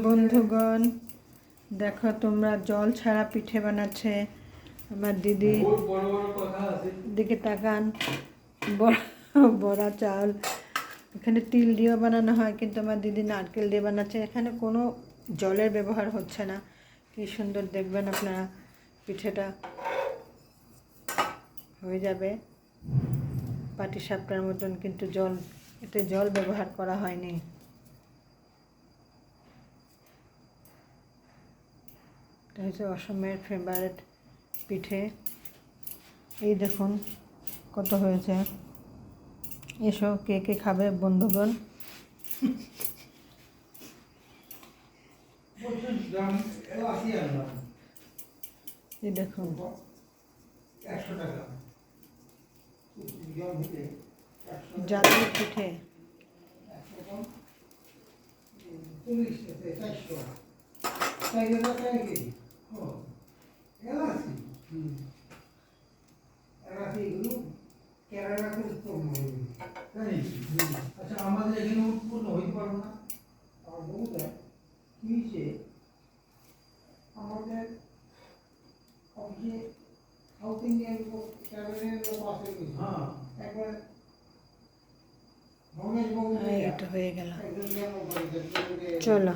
বন্ধুগণ দেখো তোমরা জল ছাড়া পিঠে বানাচ্ছে আমার দিদি। দিকে তাকান, বড়া চাল, এখানে তিল দিয়েও বানানো হয়, কিন্তু আমার দিদি নারকেল দিয়ে বানাচ্ছে। এখানে কোনো জলের ব্যবহার হচ্ছে না। কি সুন্দর দেখবেন আপনারা, পিঠেটা হয়ে যাবে পাটিসাপটার মতন, কিন্তু এতে জল ব্যবহার করা হয়নি। এটা হচ্ছে অসমের ফেভারিট পিঠে। এই দেখুন কত হয়েছে। এসো কে কে খাবে বন্ধুগণ। এই দেখুন জাতীয় পিঠে। আচ্ছা, আমাদের এখানে উৎপন্ন হইতে পারবো না। আমার বন্ধুরা কি হয়েছে, আমাদের অফিসে সাউথ ইন্ডিয়ান লোক, কেরালার লোক আছে। হ্যাঁ, একবার এটা হয়ে গেল। চলো।